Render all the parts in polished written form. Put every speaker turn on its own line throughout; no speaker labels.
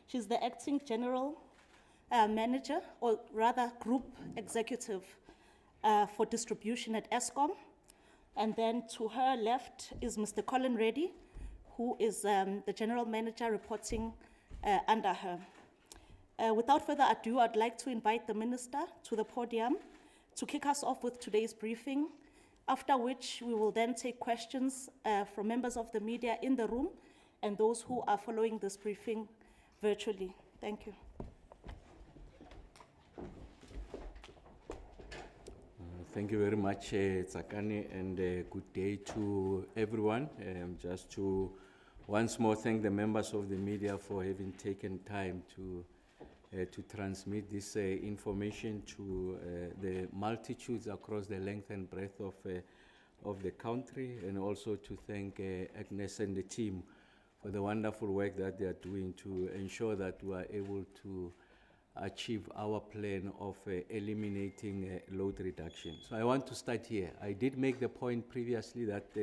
She's the acting general manager, or rather group executive for distribution at Eskom. And then to her left is Mr. Colin Reddy, who is the general manager reporting under her. Without further ado, I'd like to invite the minister to the podium to kick us off with today's briefing, after which we will then take questions from members of the media in the room and those who are following this briefing virtually. Thank you.
Thank you very much, Tsakani, and good day to everyone. Just to once more thank the members of the media for having taken time to transmit this information to the multitudes across the length and breadth of the country, and also to thank Agnes and the team for the wonderful work that they are doing to ensure that we are able to achieve our plan of eliminating load reduction. So I want to start here. I did make the point previously that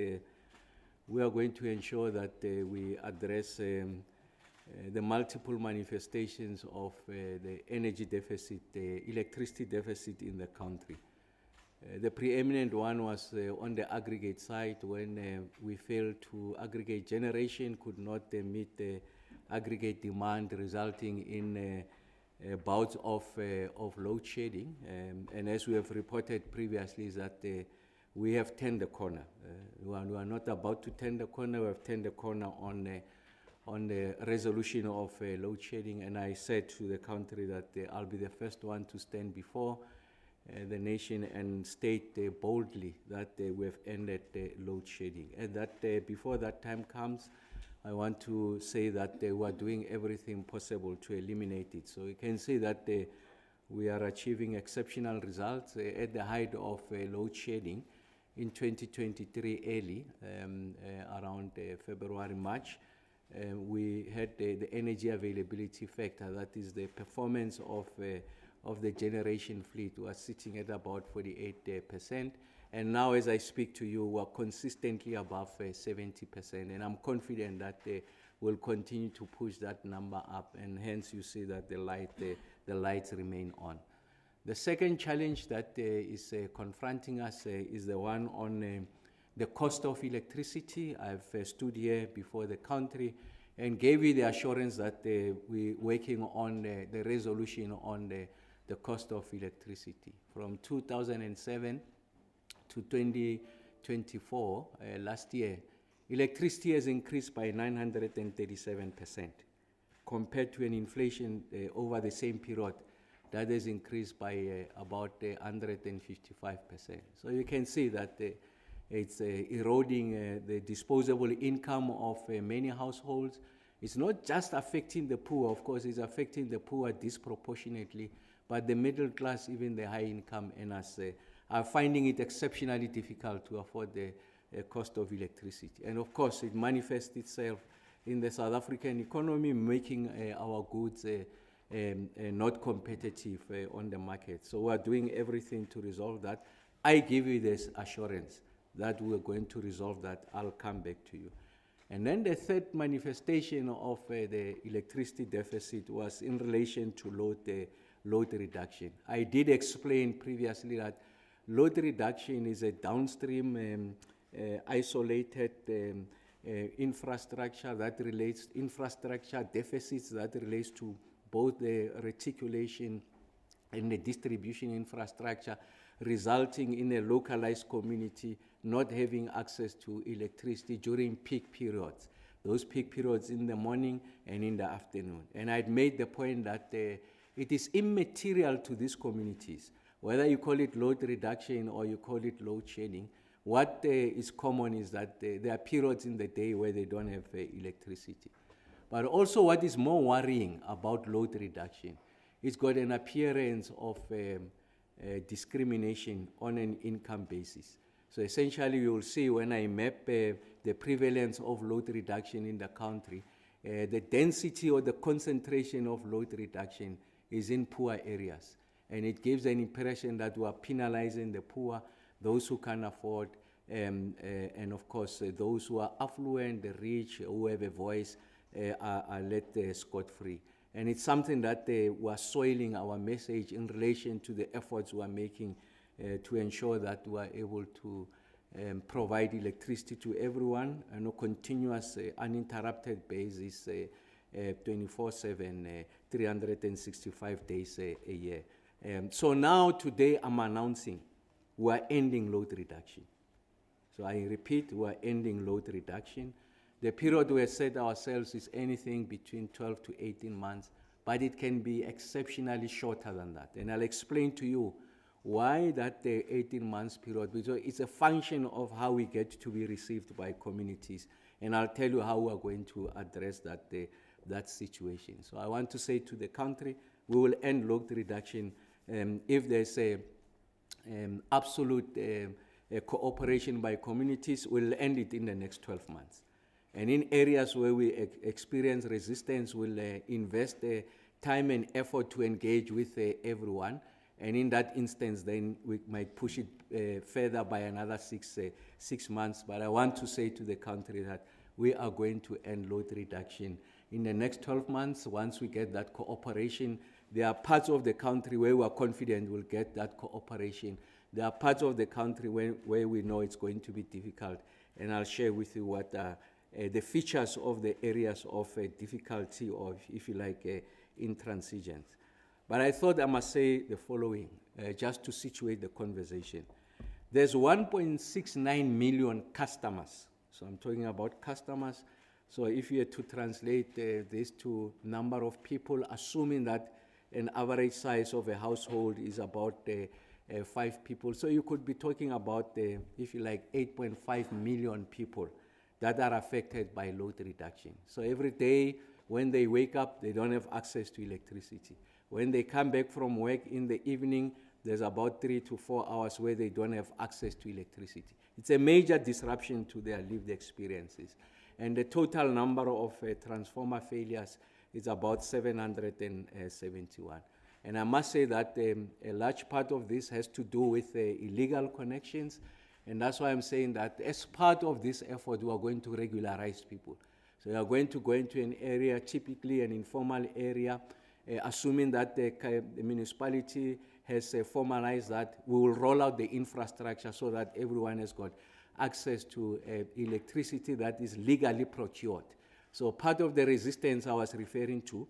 we are going to ensure that we address the multiple manifestations of the energy deficit, the electricity deficit in the country. The preeminent one was on the aggregate side, when we failed to aggregate generation, could not meet the aggregate demand, resulting in bouts of load shedding. And as we have reported previously, is that we have turned the corner. We are not about to turn the corner, we have turned the corner on the resolution of load shedding, and I said to the country that I'll be the first one to stand before the nation and state boldly that we have ended load shedding. And that before that time comes, I want to say that we are doing everything possible to eliminate it. So you can see that we are achieving exceptional results at the height of load shedding in 2023 early, around February, March. We had the energy availability factor, that is the performance of the generation fleet, was sitting at about 48%. And now as I speak to you, we're consistently above 70%. And I'm confident that we'll continue to push that number up, and hence you see that the lights remain on. The second challenge that is confronting us is the one on the cost of electricity. I've stood here before the country and gave you the assurance that we're working on the resolution on the cost of electricity. From 2007 to 2024, last year, electricity has increased by 937%, compared to an inflation over the same period that has increased by about 155%. So you can see that it's eroding the disposable income of many households. It's not just affecting the poor, of course, it's affecting the poor disproportionately, but the middle class, even the high income earners, are finding it exceptionally difficult to afford the cost of electricity. And of course, it manifests itself in the South African economy, making our goods not competitive on the market. So we are doing everything to resolve that. I give you this assurance that we're going to resolve that. I'll come back to you. And then the third manifestation of the electricity deficit was in relation to load reduction. I did explain previously that load reduction is a downstream isolated infrastructure deficits that relates to both the reticulation and the distribution infrastructure, resulting in a localized community not having access to electricity during peak periods. Those peak periods in the morning and in the afternoon. And I'd made the point that it is immaterial to these communities, whether you call it load reduction or you call it load shedding. What is common is that there are periods in the day where they don't have electricity. But also what is more worrying about load reduction, it's got an appearance of discrimination on an income basis. So essentially you will see when I map the prevalence of load reduction in the country, the density or the concentration of load reduction is in poor areas. And it gives an impression that we are penalizing the poor, those who can afford, and of course those who are affluent, the rich, who have a voice, are let scot-free. And it's something that we're soiling our message in relation to the efforts we're making to ensure that we're able to provide electricity to everyone on a continuous, uninterrupted basis, 24/7, 365 days a year. So now, today, I'm announcing we're ending load reduction. So I repeat, we're ending load reduction. The period we have set ourselves is anything between 12 to 18 months, but it can be exceptionally shorter than that. And I'll explain to you why that 18 months period, because it's a function of how we get to be received by communities. And I'll tell you how we're going to address that situation. So I want to say to the country, we will end load reduction if there's a absolute cooperation by communities. We'll end it in the next 12 months. And in areas where we experience resistance, we'll invest time and effort to engage with everyone. And in that instance, then we might push it further by another 6 months. But I want to say to the country that we are going to end load reduction in the next 12 months. Once we get that cooperation, there are parts of the country where we are confident we'll get that cooperation. There are parts of the country where we know it's going to be difficult. And I'll share with you what the features of the areas of difficulty, or if you like, intransigence. But I thought I must say the following, just to situate the conversation. There's 1.69 million customers. So I'm talking about customers. So if you had to translate this to number of people, assuming that an average size of a household is about 5 people. So you could be talking about, if you like, 8.5 million people that are affected by load reduction. So every day when they wake up, they don't have access to electricity. When they come back from work in the evening, there's about 3 to 4 hours where they don't have access to electricity. It's a major disruption to their lived experiences. And the total number of transformer failures is about 771. And I must say that a large part of this has to do with illegal connections. And that's why I'm saying that as part of this effort, we are going to regularize people. So we are going to go into an area, typically an informal area, assuming that the municipality has formalized that. We will roll out the infrastructure so that everyone has got access to electricity that is legally procured. So part of the resistance I was referring to,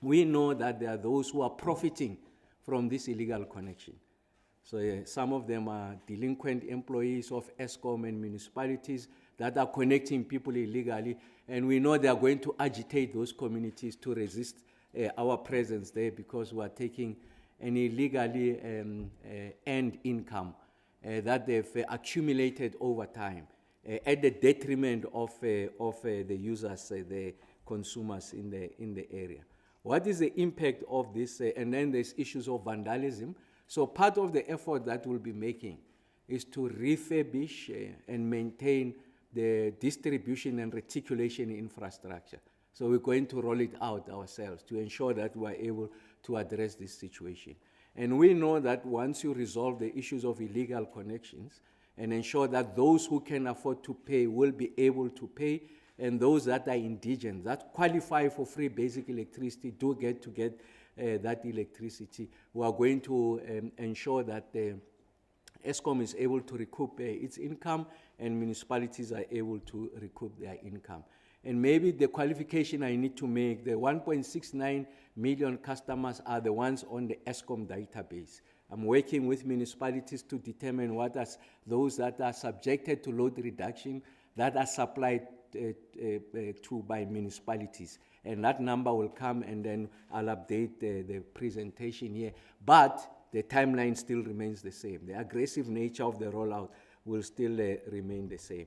we know that there are those who are profiting from this illegal connection. So some of them are delinquent employees of Eskom and municipalities that are connecting people illegally, and we know they are going to agitate those communities to resist our presence there, because we are taking an illegally earned income that they've accumulated over time at the detriment of the users, the consumers in the area. What is the impact of this? And then there's issues of vandalism. So part of the effort that we'll be making is to refurbish and maintain the distribution and reticulation infrastructure. So we're going to roll it out ourselves to ensure that we're able to address this situation. And we know that once you resolve the issues of illegal connections and ensure that those who can afford to pay will be able to pay, and those that are indigent, that qualify for free basic electricity, do get that electricity, we are going to ensure that Eskom is able to recoup its income, and municipalities are able to recoup their income. And maybe the qualification I need to make, the 1.69 million customers are the ones on the Eskom database. I'm working with municipalities to determine what are those that are subjected to load reduction that are supplied to by municipalities. And that number will come, and then I'll update the presentation here. But the timeline still remains the same. The aggressive nature of the rollout will still remain the same.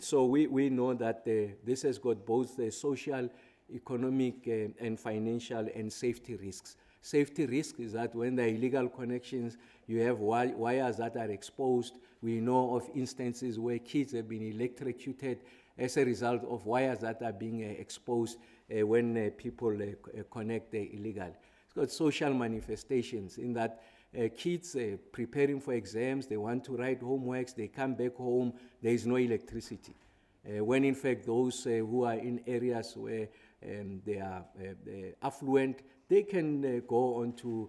So we know that this has got both the social, economic, and financial and safety risks. Safety risk is that when there are illegal connections, you have wires that are exposed. We know of instances where kids have been electrocuted as a result of wires that are being exposed when people connect illegally. It's got social manifestations in that kids preparing for exams, they want to write homeworks, they come back home, there is no electricity. When in fact those who are in areas where they are affluent, they can go onto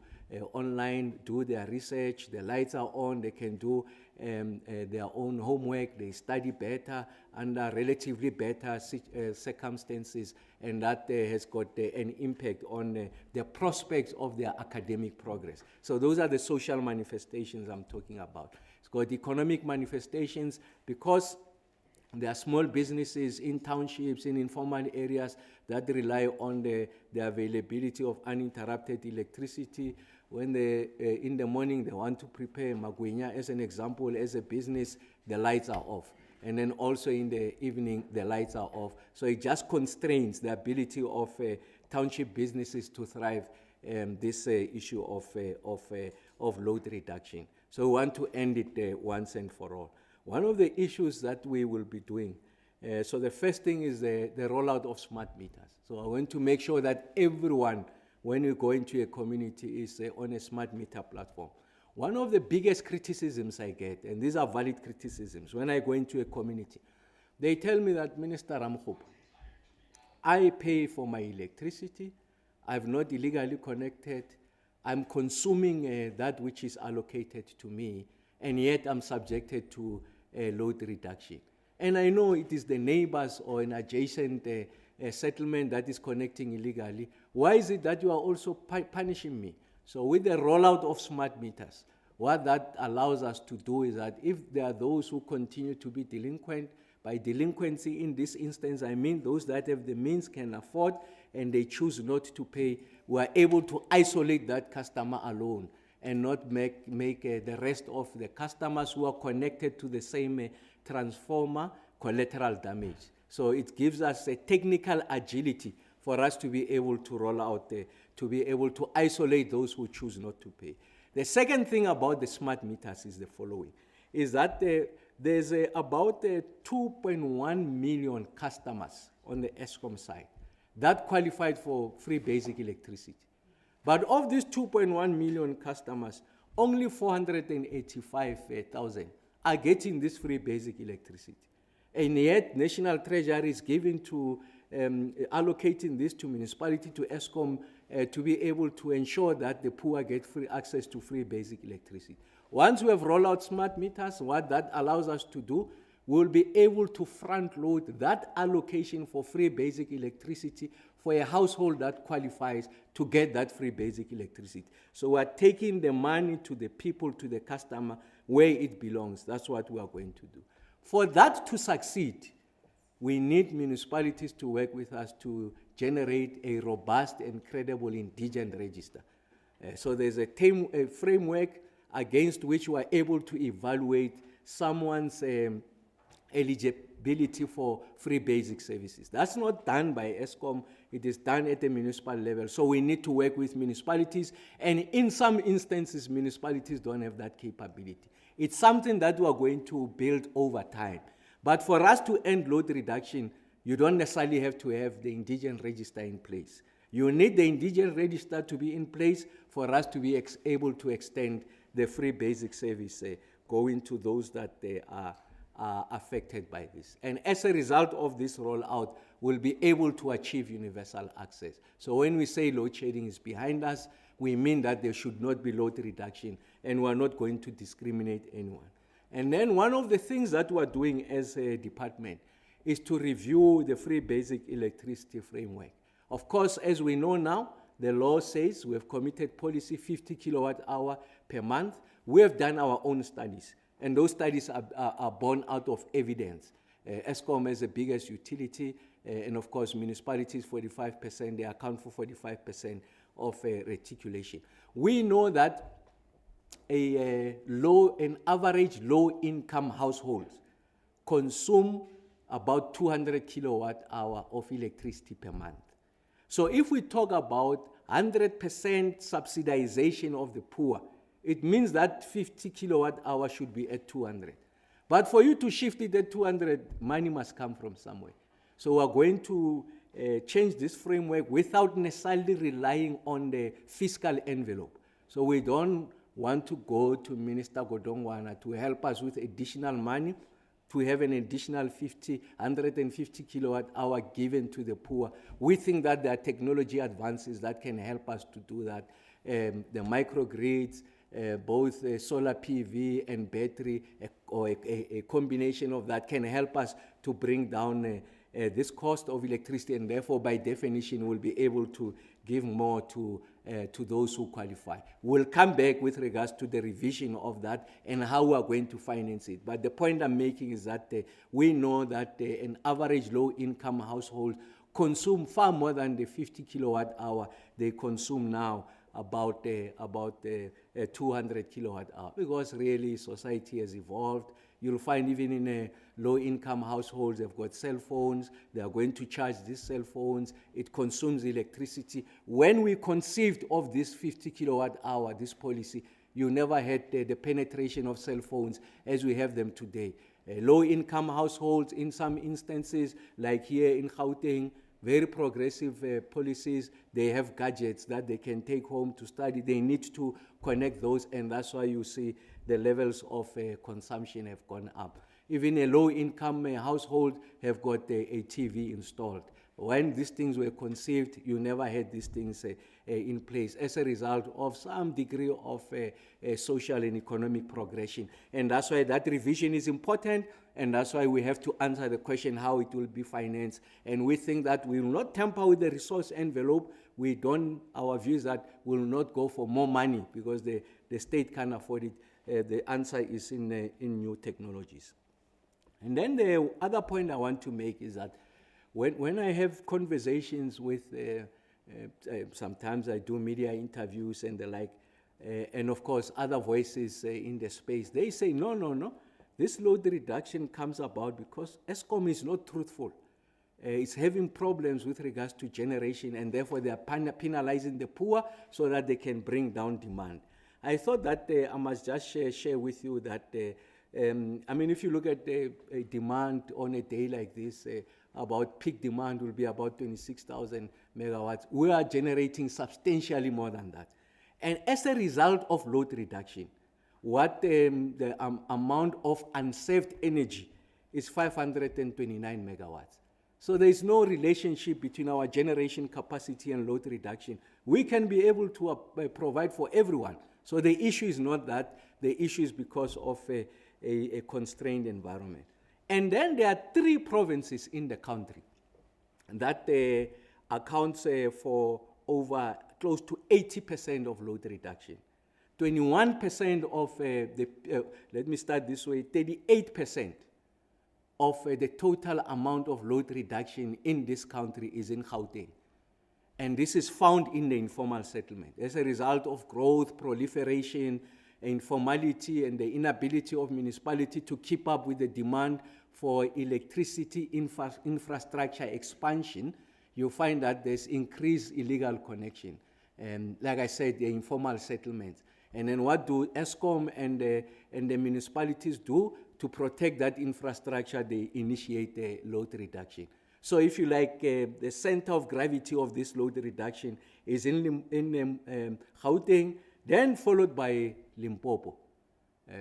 online, do their research, the lights are on, they can do their own homework, they study better under relatively better circumstances, and that has got an impact on the prospects of their academic progress. So those are the social manifestations I'm talking about. It's got economic manifestations because there are small businesses in townships, in informal areas that rely on the availability of uninterrupted electricity. When they, in the morning, they want to prepare magwinya, as an example, as a business, the lights are off. And then also in the evening, the lights are off. So it just constrains the ability of township businesses to thrive, this issue of load reduction. So we want to end it once and for all. One of the issues that we will be doing, so the first thing is the rollout of smart meters. So I want to make sure that everyone, when you go into a community, is on a smart meter platform. One of the biggest criticisms I get, and these are valid criticisms, when I go into a community, they tell me that, Minister Ramokgopa, I pay for my electricity, I've not illegally connected, I'm consuming that which is allocated to me, and yet I'm subjected to load reduction. And I know it is the neighbors or an adjacent settlement that is connecting illegally. Why is it that you are also punishing me? So with the rollout of smart meters, what that allows us to do is that if there are those who continue to be delinquent, by delinquency in this instance, I mean those that have the means, can afford, and they choose not to pay, we are able to isolate that customer alone and not make the rest of the customers who are connected to the same transformer collateral damage. So it gives us a technical agility for us to be able to roll out, to be able to isolate those who choose not to pay. The second thing about the smart meters is the following, is that there's about 2.1 million customers on the Eskom side that qualified for free basic electricity. But of these 2.1 million customers, only 485,000 are getting this free basic electricity. And yet, National Treasury is giving to allocating this to municipality, to Eskom, to be able to ensure that the poor get free access to free basic electricity. Once we have rolled out smart meters, what that allows us to do, we'll be able to front load that allocation for free basic electricity for a household that qualifies to get that free basic electricity. So we're taking the money to the people, to the customer, where it belongs. That's what we are going to do. For that to succeed, we need municipalities to work with us to generate a robust and credible indigent register. So there's a framework against which we are able to evaluate someone's eligibility for free basic services. That's not done by Eskom, it is done at the municipal level. So we need to work with municipalities, and in some instances, municipalities don't have that capability. It's something that we are going to build over time. But for us to end load reduction, you don't necessarily have to have the indigent register in place. You need the indigent register to be in place for us to be able to extend the free basic service going to those that are affected by this. And as a result of this rollout, we'll be able to achieve universal access. So when we say load shedding is behind us, we mean that there should not be load reduction, and we're not going to discriminate anyone. And then one of the things that we're doing as a department is to review the free basic electricity framework. Of course, as we know now, the law says we have committed policy 50 kilowatt hour per month. We have done our own studies, and those studies are born out of evidence. Eskom is the biggest utility, and of course municipalities 45%, they account for 45% of reticulation. We know that an average low-income household consume about 200 kilowatt hour of electricity per month. So if we talk about 100% subsidization of the poor, it means that 50 kilowatt hour should be at 200. But for you to shift it at 200, money must come from somewhere. So we're going to change this framework without necessarily relying on the fiscal envelope. So we don't want to go to Minister Godongwana to help us with additional money to have an additional 150 kilowatt hour given to the poor. We think that there are technology advances that can help us to do that. The microgrids, both solar PV and battery, or a combination of that can help us to bring down this cost of electricity, and therefore, by definition, we'll be able to give more to those who qualify. We'll come back with regards to the revision of that and how we are going to finance it. But the point I'm making is that we know that an average low-income household consume far more than the 50 kilowatt hour they consume now, about 200 kilowatt hour, because really society has evolved. You'll find even in low-income households, they've got cell phones. They are going to charge these cell phones. It consumes electricity. When we conceived of this 50 kilowatt hour, this policy, you never had the penetration of cell phones as we have them today. Low-income households, in some instances, like here in Gauteng, very progressive policies. They have gadgets that they can take home to study. They need to connect those, and that's why you see the levels of consumption have gone up. Even a low-income household have got a TV installed. When these things were conceived, you never had these things in place as a result of some degree of social and economic progression. And that's why that revision is important, and that's why we have to answer the question how it will be financed. And we think that we will not tamper with the resource envelope. Our view is that we will not go for more money because the state can't afford it. The answer is in new technologies. And then the other point I want to make is that when I have conversations with, sometimes I do media interviews and the like, and of course other voices in the space, they say, no, this load reduction comes about because Eskom is not truthful. It's having problems with regards to generation, and therefore they are penalizing the poor so that they can bring down demand. I thought that I must just share with you that, if you look at demand on a day like this, about peak demand will be about 26,000 megawatts. We are generating substantially more than that. And as a result of load reduction, what the amount of unsaved energy is 529 megawatts. So there is no relationship between our generation capacity and load reduction. We can be able to provide for everyone. So the issue is not that. The issue is because of a constrained environment. And then there are 3 provinces in the country that accounts for over close to 80% of load reduction. 21% of let me start this way, 38% of the total amount of load reduction in this country is in Gauteng. And this is found in the informal settlement. As a result of growth, proliferation, informality, and the inability of municipality to keep up with the demand for electricity infrastructure expansion, you find that there's increased illegal connection. And like I said, the informal settlements. And then what do Eskom and the municipalities do to protect that infrastructure? They initiate the load reduction. So if you like, the center of gravity of this load reduction is in Gauteng, then followed by Limpopo.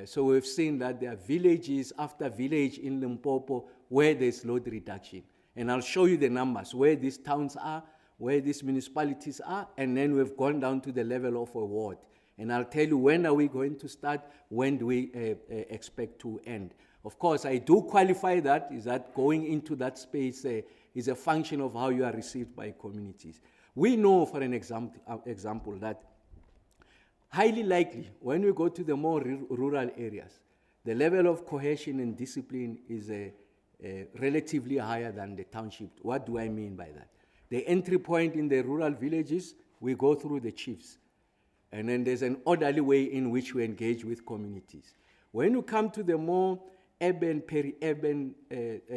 So we've seen that there are villages after village in Limpopo where there's load reduction. And I'll show you the numbers, where these towns are, where these municipalities are, and then we've gone down to the level of a ward. And I'll tell you when are we going to start, when do we expect to end. Of course, I do qualify that, is that going into that space is a function of how you are received by communities. We know, for an example, that highly likely, when we go to the more rural areas, the level of cohesion and discipline is relatively higher than the township. What do I mean by that? The entry point in the rural villages, we go through the chiefs. And then there's an orderly way in which we engage with communities. When you come to the more urban, peri-urban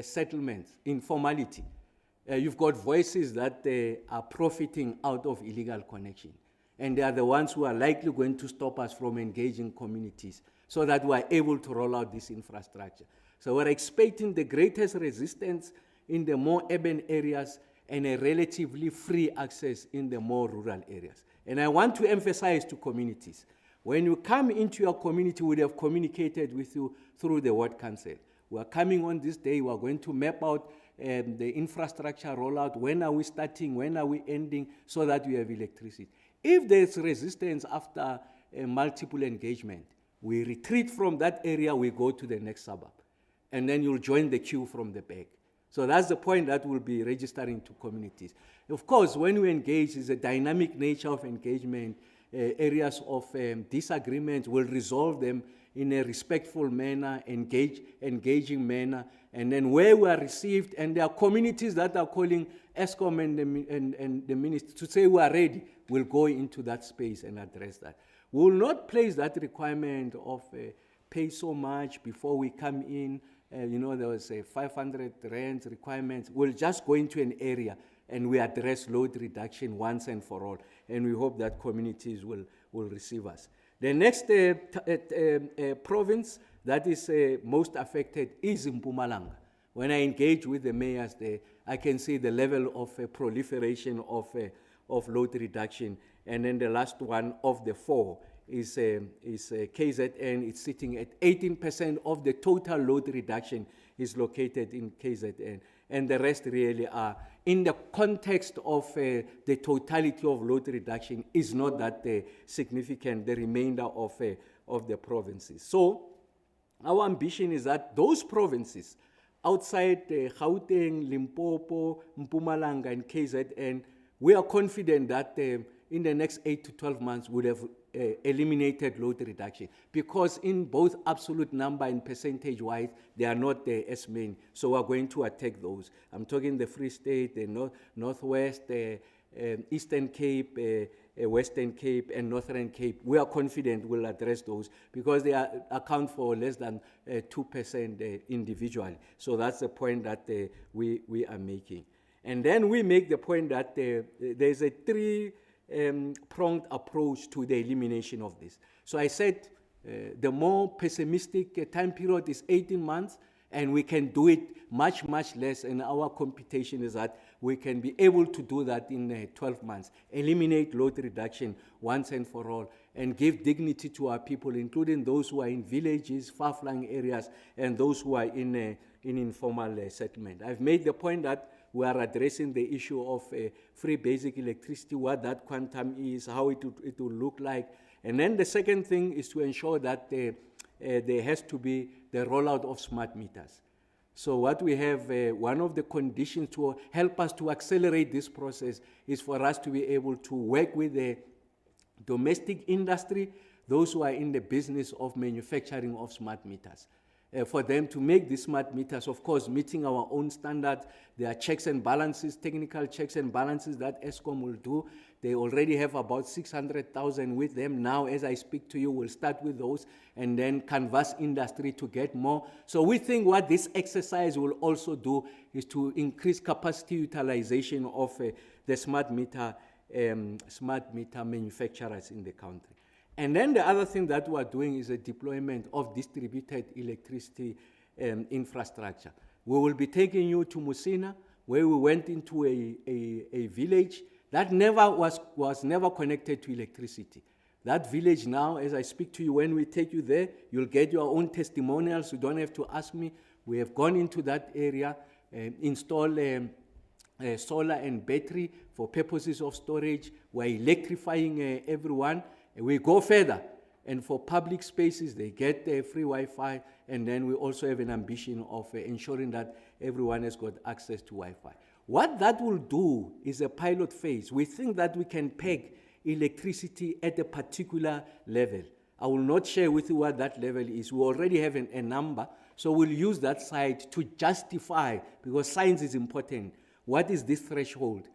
settlements, informality, you've got voices that are profiting out of illegal connection. And they are the ones who are likely going to stop us from engaging communities so that we are able to roll out this infrastructure. So we're expecting the greatest resistance in the more urban areas and a relatively free access in the more rural areas. And I want to emphasize to communities, when you come into your community, we have communicated with you through the ward council. We are coming on this day, we are going to map out the infrastructure rollout. When are we starting? When are we ending? So that we have electricity. If there's resistance after multiple engagement, we retreat from that area, we go to the next suburb. And then you'll join the queue from the back. So that's the point that we'll be registering to communities. Of course, when we engage, it's a dynamic nature of engagement. Areas of disagreement, we'll resolve them in a respectful manner, engaging manner. And then where we are received, and there are communities that are calling ESCOM and the minister to say we are ready, we'll go into that space and address that. We will not place that requirement of pay so much before we come in. There was a 500 rand requirement. We'll just go into an area and we address load reduction once and for all. And we hope that communities will receive us. The next province that is most affected is Mpumalanga. When I engage with the mayors there, I can see the level of proliferation of load reduction. And then the last one of the four is KZN. It's sitting at 18% of the total load reduction is located in KZN. And the rest really are, in the context of the totality of load reduction, is not that significant, the remainder of the provinces. So our ambition is that those provinces outside Gauteng, Limpopo, Mpumalanga, and KZN, we are confident that in the next 8 to 12 months we'll have eliminated load reduction, because in both absolute number and percentage-wise, they are not as many. So we're going to attack those. I'm talking the Free State, the Northwest, Eastern Cape, Western Cape, and Northern Cape. We are confident we'll address those because they account for less than 2% individually. So that's the point that we are making. And then we make the point that there's a three-pronged approach to the elimination of this. So I said the more pessimistic time period is 18 months, and we can do it much, much less. And our computation is that we can be able to do that in 12 months, eliminate load reduction once and for all, and give dignity to our people, including those who are in villages, far-flung areas, and those who are in informal settlement. I've made the point that we are addressing the issue of free basic electricity, what that quantum is, how it will look like. And then the second thing is to ensure that there has to be the rollout of smart meters. So what we have, one of the conditions to help us to accelerate this process is for us to be able to work with the domestic industry, those who are in the business of manufacturing of smart meters. For them to make these smart meters, of course, meeting our own standards. There are checks and balances, technical checks and balances that ESCOM will do. They already have about 600,000 with them. Now, as I speak to you, we'll start with those and then canvas industry to get more. So we think what this exercise will also do is to increase capacity utilization of the smart meter manufacturers in the country. And then the other thing that we are doing is a deployment of distributed electricity infrastructure. We will be taking you to Musina, where we went into a village that was never connected to electricity. That village now, as I speak to you, when we take you there, you'll get your own testimonials. You don't have to ask me. We have gone into that area, installed solar and battery for purposes of storage. We're electrifying everyone. We go further, and for public spaces, they get free Wi-Fi, and then we also have an ambition of ensuring that everyone has got access to Wi-Fi. What that will do is a pilot phase. We think that we can peg electricity at a particular level. I will not share with you what that level is. We already have a number, so we'll use that site to justify, because science is important. What is this threshold?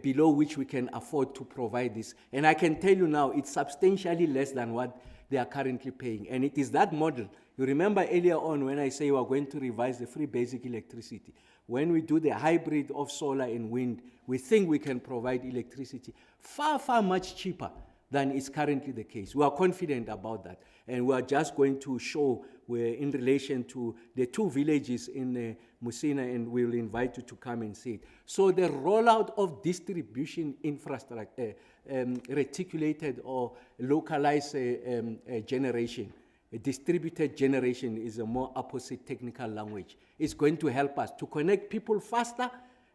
Below which we can afford to provide this. And I can tell you now, it's substantially less than what they are currently paying. And it is that model. You remember earlier on when I say we are going to revise the free basic electricity. When we do the hybrid of solar and wind, we think we can provide electricity far, far much cheaper than is currently the case. We are confident about that. And we are just going to show in relation to the two villages in Musina, and we'll invite you to come and see it. So the rollout of distribution infrastructure, reticulated or localized generation, A distributed generation is a more opposite technical language. It's going to help us to connect people faster,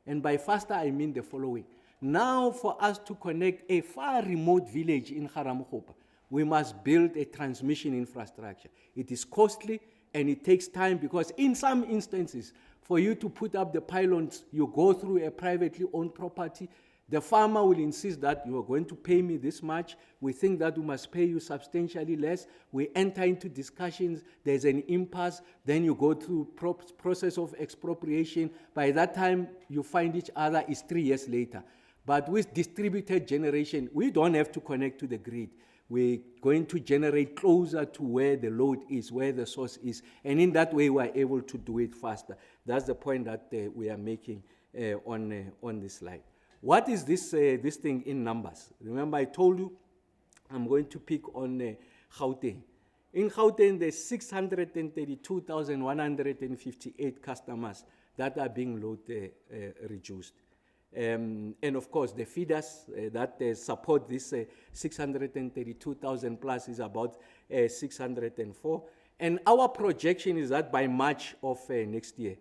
and by faster I mean the following. Now for us to connect a far remote village in Ramokgopa, we must build a transmission infrastructure. It is costly and it takes time, because in some instances, for you to put up the pylons, you go through a privately owned property. The farmer will insist that you are going to pay me this much. We think that we must pay you substantially less. We enter into discussions. There's an impasse. Then you go through process of expropriation. By that time, you find each other is 3 years later. But with distributed generation, we don't have to connect to the grid. We're going to generate closer to where the load is, where the source is. And in that way, we are able to do it faster. That's the point that we are making on this slide. What is this thing in numbers? Remember, I told you I'm going to pick on Gauteng. In Gauteng, there's 632,158 customers that are being load reduced. And of course, the feeders that support this 632,000 plus is about 604. And our projection is that by March of next year,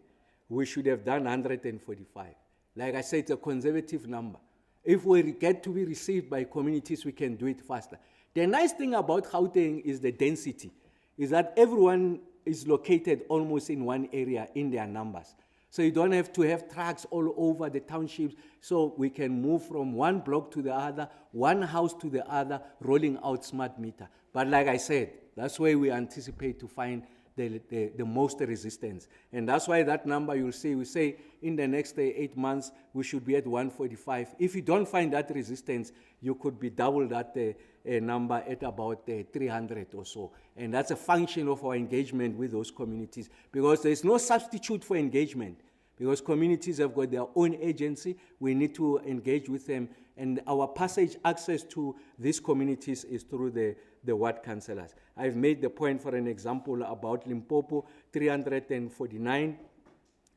we should have done 145. Like I said, it's a conservative number. If we get to be received by communities, we can do it faster. The nice thing about Gauteng is the density, is that everyone is located almost in one area in their numbers. So you don't have to have trucks all over the townships, so we can move from one block to the other, one house to the other, rolling out smart meter. But like I said, that's where we anticipate to find the most resistance. And that's why that number you'll see, we say in the next 8 months, we should be at 145. If you don't find that resistance, you could be double that number at about 300 or so. And that's a function of our engagement with those communities, because there's no substitute for engagement. Because communities have got their own agency, we need to engage with them. And our passage access to these communities is through the ward councillors. I've made the point, for an example, about Limpopo, 349,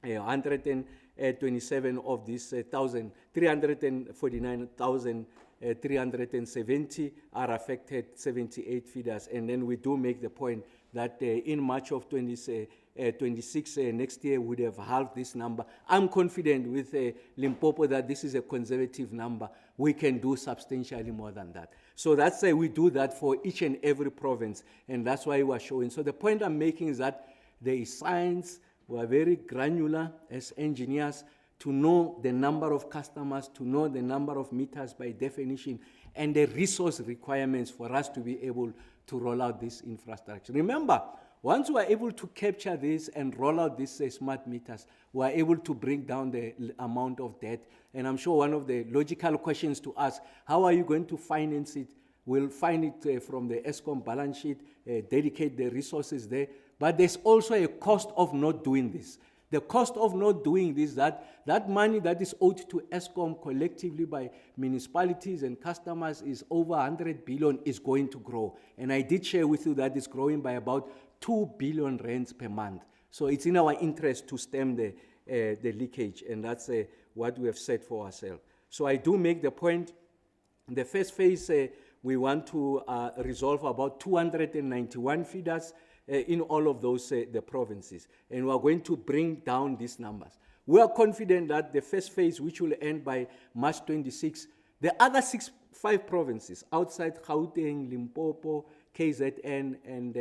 127 of these 349,370 are affected, 78 feeders. And then we do make the point that in March of 26 next year would have halved this number. I'm confident with Limpopo that this is a conservative number. We can do substantially more than that. So that's why we do that for each and every province, and that's why we're showing. So the point I'm making is that there is science. We are very granular as engineers to know the number of customers, to know the number of meters by definition, and the resource requirements for us to be able to roll out this infrastructure. Remember, once we are able to capture this and roll out these smart meters, we are able to bring down the amount of debt. And I'm sure one of the logical questions to ask, how are you going to finance it? We'll find it from the ESCOM balance sheet, dedicate the resources there. But there's also a cost of not doing this. The cost of not doing this, that money that is owed to ESCOM collectively by municipalities and customers is over 100 billion, is going to grow. And I did share with you that it's growing by about 2 billion rands per month. So it's in our interest to stem the leakage, and that's what we have set for ourselves. So I do make the point, the first phase, we want to resolve about 291 feeders in all of those the provinces, and we are going to bring down these numbers. We are confident that the first phase, which will end by March 26, the other 5 provinces outside Gauteng, Limpopo, KZN, and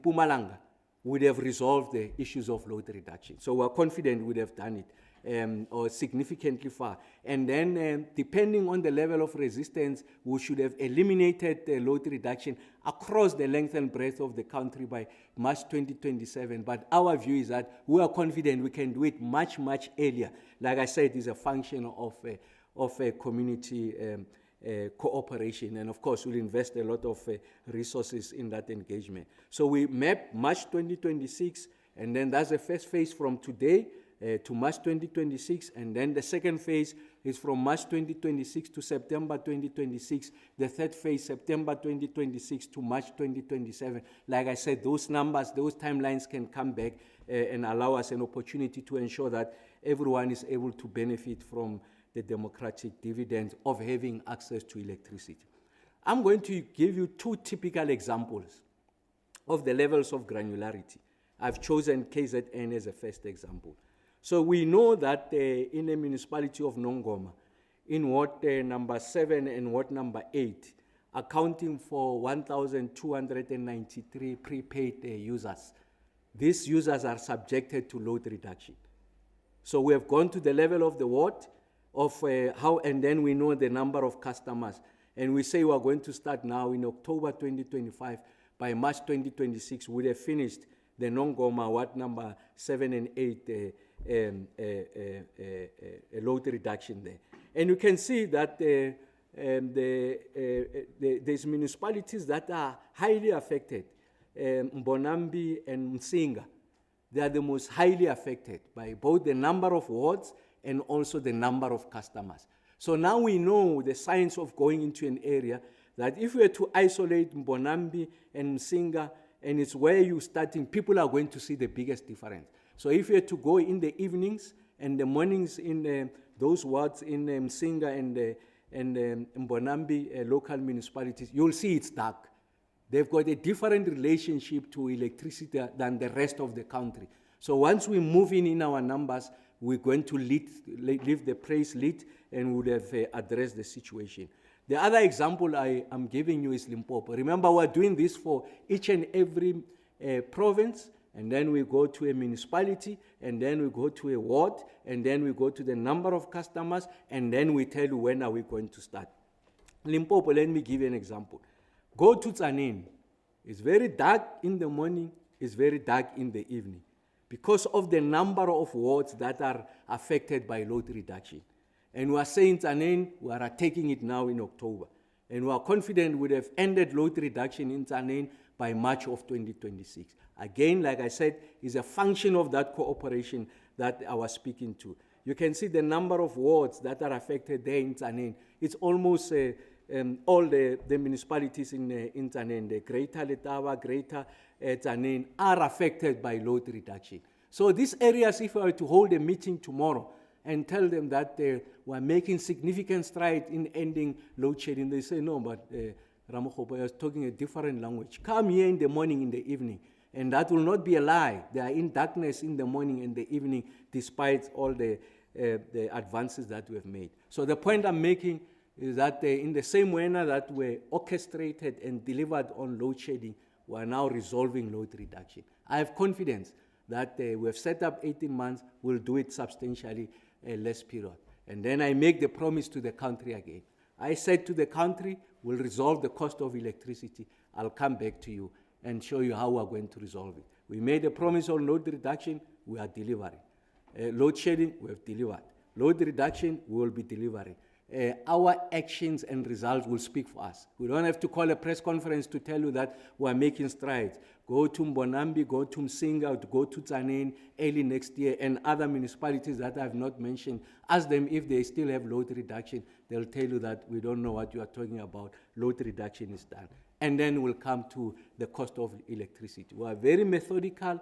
Mpumalanga would have resolved the issues of load reduction. So we're confident we'd have done it, or significantly far. And then depending on the level of resistance, we should have eliminated the load reduction across the length and breadth of the country by March 2027. But our view is that we are confident we can do it much, much earlier. Like I said, it's a function of a community cooperation, and of course we'll invest a lot of resources in that engagement. So we map March 2026, and then that's the first phase from today to March 2026, and then the second phase is from March 2026 to September 2026, the third phase September 2026 to March 2027. Like I said, those numbers, those timelines can come back and allow us an opportunity to ensure that everyone is able to benefit from the democratic dividend of having access to electricity. I'm going to give you two typical examples of the levels of granularity. I've chosen KZN as a first example. So we know that in the municipality of Nongoma, in Ward number 7 and Ward number 8, accounting for 1,293 prepaid users. These users are subjected to load reduction. So we have gone to the level of the ward of and then we know the number of customers. And we say we are going to start now in October 2025. By March 2026, we would have finished the Nongoma Ward number 7 and 8 load reduction there. And you can see that there's municipalities that are highly affected. Mbonambi and Msinga, they are the most highly affected by both the number of wards and also the number of customers. So now we know the science of going into an area that if we were to isolate Mbonambi and Msinga, and it's where you're starting, people are going to see the biggest difference. So if you were to go in the evenings and the mornings in those wards in Msinga and Mbonambi local municipalities, you'll see it's dark. They've got a different relationship to electricity than the rest of the country. So once we move in our numbers, we're going to leave the place lit and would have addressed the situation. The other example I am giving you is Limpopo. Remember, we're doing this for each and every province, and then we go to a municipality, and then we go to a ward, and then we go to the number of customers, and then we tell you when are we going to start. Limpopo, let me give you an example. Go to Tzaneen. It's very dark in the morning, it's very dark in the evening because of the number of wards that are affected by load reduction. And we are saying Tzaneen, we are taking it now in October. And we are confident we would have ended load reduction in Tzaneen by March of 2026. Again, like I said, is a function of that cooperation that I was speaking to. You can see the number of wards that are affected there in Tzaneen. It's almost all the municipalities in Tzaneen, the Greater Letaba, Greater Tzaneen, are affected by load reduction. So these areas, if I were to hold a meeting tomorrow and tell them that we're making significant strides in ending load shedding, they say, no, but Ramokgopa is talking a different language. Come here in the morning, in the evening. And that will not be a lie. They are in darkness in the morning and the evening, despite all the advances that we have made. So the point I'm making is that in the same manner that we orchestrated and delivered on load shedding, we are now resolving load reduction. I have confidence that we have set up 18 months, we'll do it substantially less period. And then I make the promise to the country again. I said to the country, we'll resolve the cost of electricity. I'll come back to you and show you how we're going to resolve it. We made a promise on load reduction, we are delivering. Load shedding, we have delivered. Load reduction, we will be delivering. Our actions and results will speak for us. We don't have to call a press conference to tell you that we're making strides. Go to Mbonambi, go to Msinga, go to Tzaneen early next year, and other municipalities that I have not mentioned. Ask them if they still have load reduction. They'll tell you that we don't know what you are talking about. Load reduction is done. And then we'll come to the cost of electricity. We are very methodical,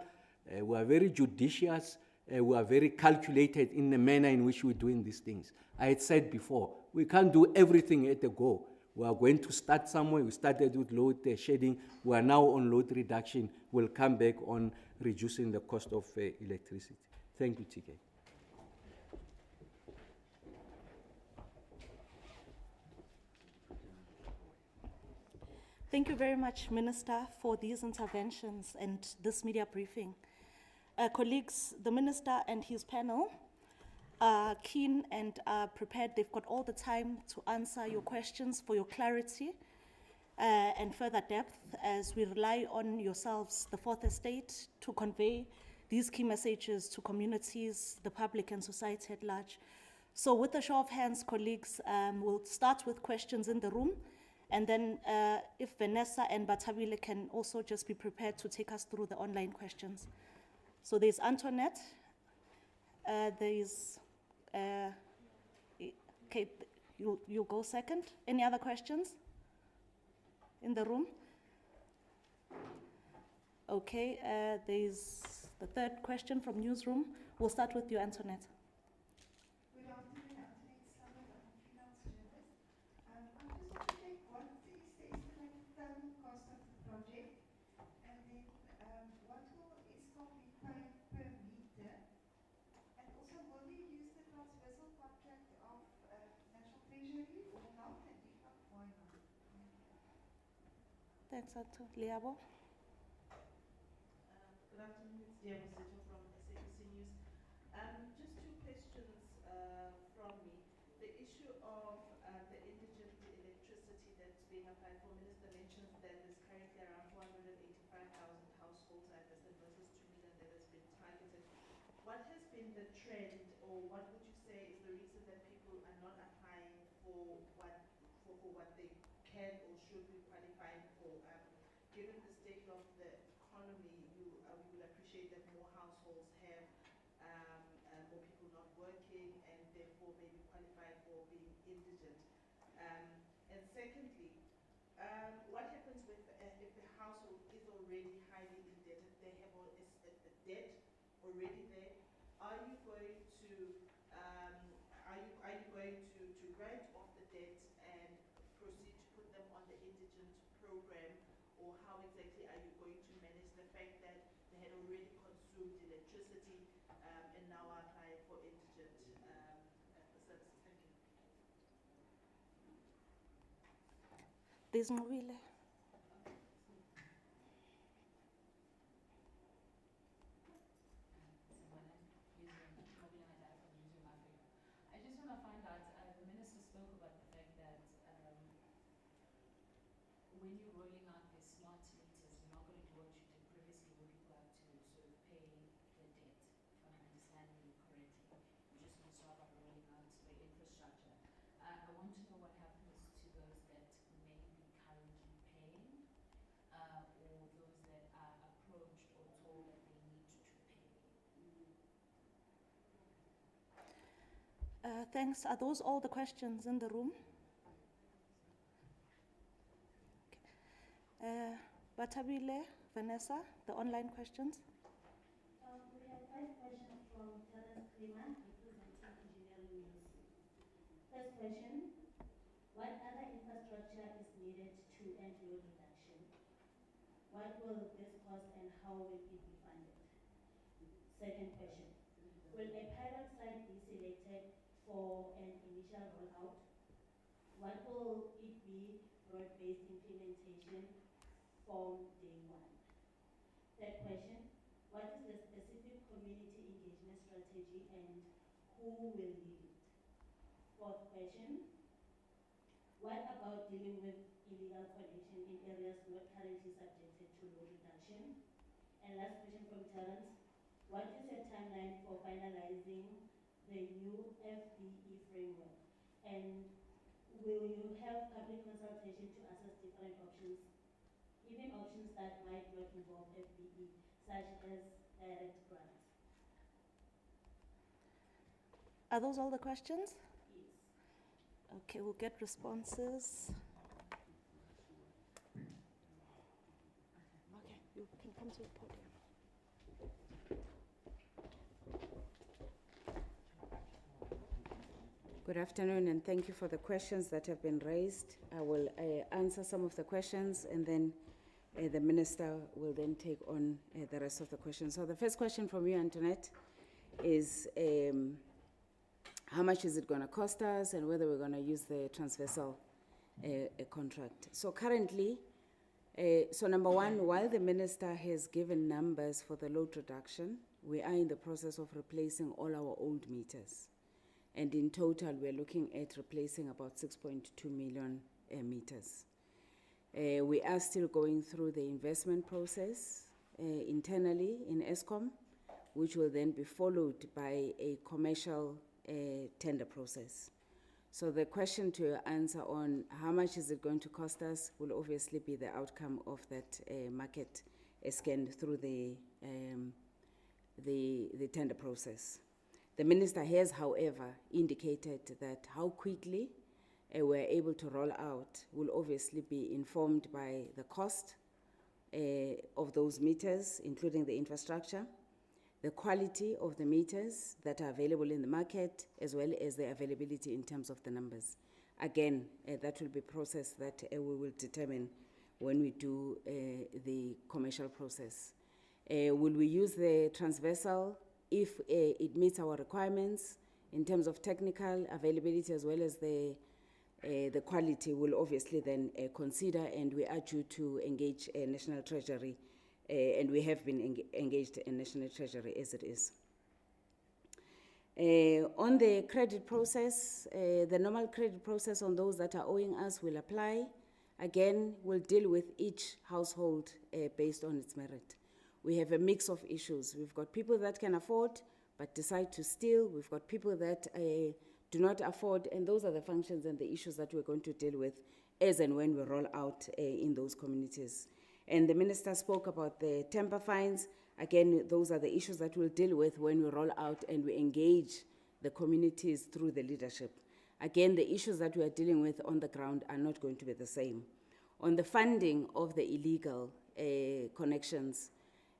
we are very judicious, we are very calculated in the manner in which we're doing these things. I had said before, we can't do everything at a go. We are going to start somewhere. We started with load shedding. We are now on load reduction. We'll come back on reducing the cost of electricity. Thank you, TK.
Thank you very much, Minister, for these interventions and this media briefing. Colleagues, the Minister and his panel are keen and are prepared. They've got all the time to answer your questions for your clarity and further depth as we rely on yourselves, the Fourth Estate, to convey these key messages to communities, the public and society at large. So with a show of hands, colleagues, we'll start with questions in the room. And then if Vanessa and Batabile can also just be prepared to take us through the online questions. So there's Antoinette, there's, okay, you'll go second. Any other questions in the room? Okay, there's the third question from newsroom. We'll start with you, Antoinette.
Good afternoon, Antoinette Sullivan, Finance Journalist. I just want to take one of these
Thanks, Ato. Liabo?
Good afternoon, it's Kgosientsho from SABC News. Just two questions from me. The issue of the indigent electricity that's being applied for, Minister mentions that there's currently around 485,000 households, I understand, versus 2 million that has been targeted. What has been the trend, or what would you say is the reason that people are not applying for what they can or should be qualifying for? Given the state of the economy, you will appreciate that more households have more people not working and therefore maybe qualify for being indigent. And secondly, what happens with if the household is already highly indebted, they have a debt already there? Are you going to write off the debt and proceed to put them on the indigent program, or how exactly are you going to manage the fact that they had already consumed electricity and now are applying for indigent services? Thank you.
There's no relay.
I just want to find out, the minister spoke about the fact that when you're rolling out the smart meters, you're not going to do what you did previously, where people have to sort of pay the debt, if I'm understanding you correctly. You're just going to start by rolling out the infrastructure. I want to know what happens to those that may be currently paying, or those that are approached or told that they need to pay.
Thanks. Are those all the questions in the room? Okay. Batabile, Vanessa, the online questions.
We have 5 questions from Terence Klima, representing Engineering News. First question, what other infrastructure is needed to end load reduction? What will this cost and how will it be funded? Second question, will a pilot site be selected for an initial rollout? What will it be broad-based implementation from day one? Third question, what is the specific community engagement strategy and who will lead it? Fourth question, what about dealing with illegal connection in areas not currently subjected to load reduction? And last question from Terence, what is your timeline for finalizing the new FBE framework? And will you have public consultation to assess different options, even options that might not involve FBE, such as direct grants?
Are those all the questions?
Yes.
Okay, we'll get responses. Okay, you can come to the podium.
Good afternoon, and thank you for the questions that have been raised. I will answer some of the questions, and then the minister will then take on the rest of the questions. So the first question from you, Antoinette, is how much is it going to cost us, and whether we're going to use the transversal contract. So currently, so number one, while the minister has given numbers for the load reduction, we are in the process of replacing all our old meters. And in total, we're looking at replacing about 6.2 million meters. We are still going through the investment process internally in Eskom, which will then be followed by a commercial tender process. So the question to answer on how much is it going to cost us will obviously be the outcome of that market scan through the tender process. The minister has, however, indicated that how quickly we're able to roll out will obviously be informed by the cost of those meters, including the infrastructure, the quality of the meters that are available in the market, as well as the availability in terms of the numbers. Again, that will be a process that we will determine when we do the commercial process. Will we use the transversal if it meets our requirements in terms of technical availability, as well as the the quality, we'll obviously then consider, and we are due to engage National Treasury, and we have been engaged in National Treasury as it is. On the credit process, the normal credit process on those that are owing us will apply. Again, we'll deal with each household based on its merit. We have a mix of issues. We've got people that can afford but decide to steal. We've got people that do not afford, and those are the functions and the issues that we're going to deal with as and when we roll out in those communities. And the minister spoke about the temper fines. Again, those are the issues that we'll deal with when we roll out and we engage the communities through the leadership. Again, the issues that we are dealing with on the ground are not going to be the same. On the funding of the illegal connections,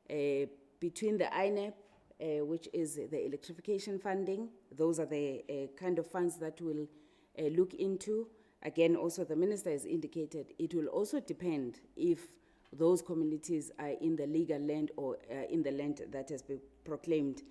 between the INEP, which is the electrification funding, those are the kind of funds that we'll look into. Again, also the minister has indicated it will also depend if those communities are in the legal land or in the land that has been proclaimed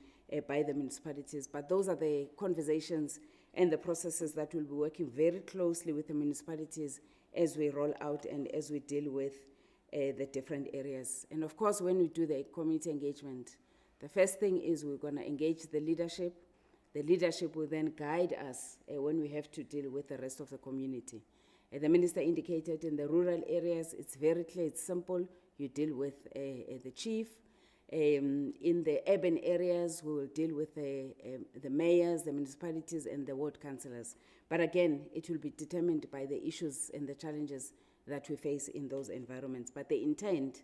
by the municipalities. But those are the conversations and the processes that we'll be working very closely with the municipalities as we roll out and as we deal with the different areas. And of course, when we do the community engagement, the first thing is we're going to engage the leadership. The leadership will then guide us when we have to deal with the rest of the community. The minister indicated in the rural areas, it's very clear, it's simple. You deal with the chief. In the urban areas, we will deal with the mayors, the municipalities, and the ward councillors. But again, it will be determined by the issues and the challenges that we face in those environments. But the intent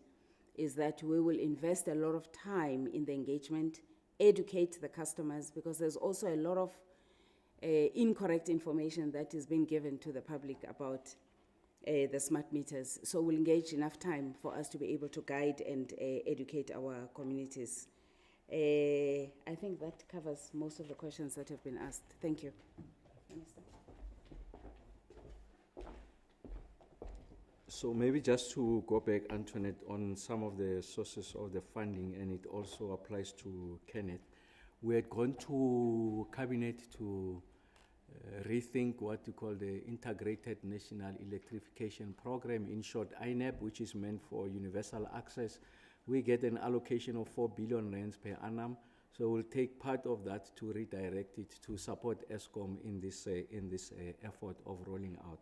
is that we will invest a lot of time in the engagement, educate the customers, because there's also a lot of incorrect information that is being given to the public about the smart meters. So we'll engage enough time for us to be able to guide and educate our communities. I think that covers most of the questions that have been asked. Thank you. Minister.
So maybe just to go back, Antoinette, on some of the sources of the funding, and it also applies to Kenneth. We had gone to Cabinet to rethink what we call the Integrated National Electrification Program, in short INEP, which is meant for universal access. We get an allocation of 4 billion rands per annum, so we'll take part of that to redirect it to support ESCOM in this effort of rolling out.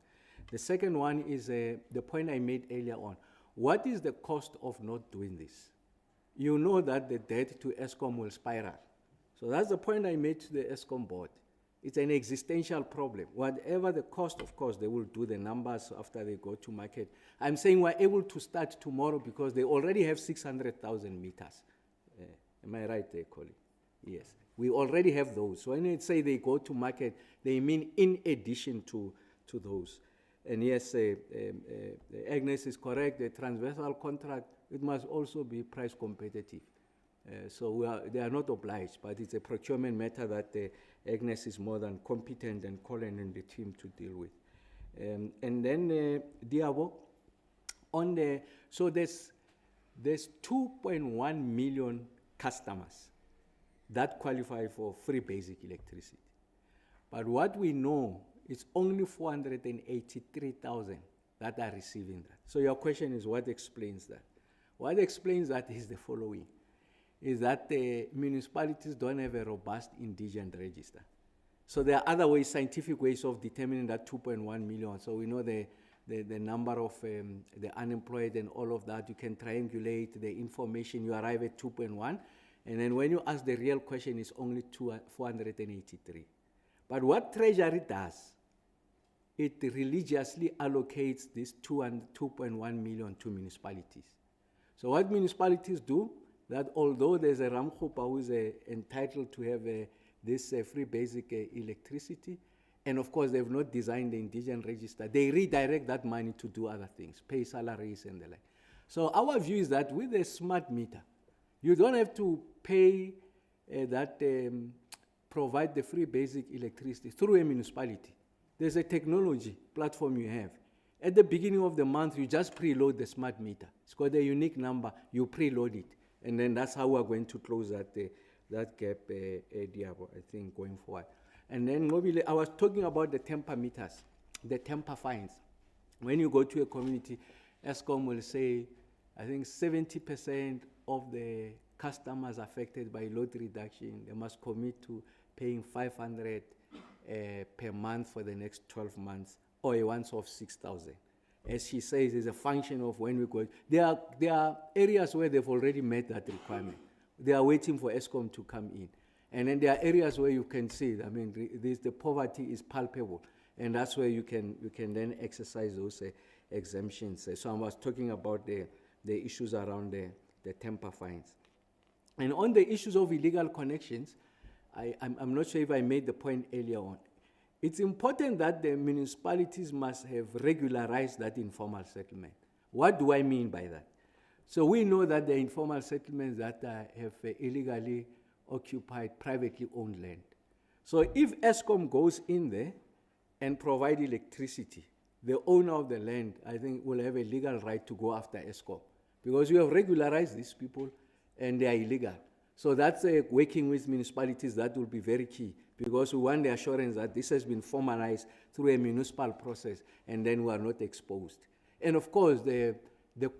The second one is the point I made earlier on. What is the cost of not doing this? You know that the debt to ESCOM will spiral. So that's the point I made to the ESCOM board. It's an existential problem. Whatever the cost, of course, they will do the numbers after they go to market. I'm saying we're able to start tomorrow because they already have 600,000 meters. Am I right there, colleague? Yes. We already have those. So when they say they go to market, they mean in addition to those. And yes, Agnes is correct. The transversal contract, it must also be price competitive. So they are not obliged, but it's a procurement matter that Agnes is more than competent and Colin and the team to deal with. And then Diabo, so there's 2.1 million customers that qualify for free basic electricity. But what we know is only 483,000 that are receiving that. So your question is, what explains that? What explains that is the following. Is that the municipalities don't have a robust indigent register. So there are other ways, scientific ways of determining that 2.1 million. So we know the number of the unemployed and all of that. You can triangulate the information, you arrive at 2.1. And then when you ask the real question, it's only 483. But what Treasury does, it religiously allocates this 2.1 million to municipalities. So what municipalities do, that although there's a Ramokgopa who is entitled to have this free basic electricity, and of course they've not designed the indigent register, they redirect that money to do other things, pay salaries and the like. So our view is that with a smart meter, you don't have to pay provide the free basic electricity through a municipality. There's a technology platform you have. At the beginning of the month, you just preload the smart meter. It's got a unique number, you preload it. And then that's how we're going to close that gap, Diabo, I think, going forward. And then mobile, I was talking about the temper meters. the temper fines. When you go to a community, ESCOM will say, I think 70% of the customers affected by load reduction, they must commit to paying 500 per month for the next 12 months, or a once of 6,000. As she says, it's a function of when we go. There are areas where they've already met that requirement. They are waiting for ESCOM to come in. And then there are areas where you can see, I mean, the poverty is palpable. And that's where you can then exercise those exemptions. So I was talking about the issues around the temper fines. And on the issues of illegal connections, I'm not sure if I made the point earlier on. It's important that the municipalities must have regularized that informal settlement. What do I mean by that? So we know that the informal settlements that have illegally occupied, privately owned land. So if ESCOM goes in there and provide electricity, the owner of the land, I think, will have a legal right to go after ESCOM, because we have regularized these people and they are illegal. So that's working with municipalities, that will be very key, because we want the assurance that this has been formalized through a municipal process and then we are not exposed. And of course, the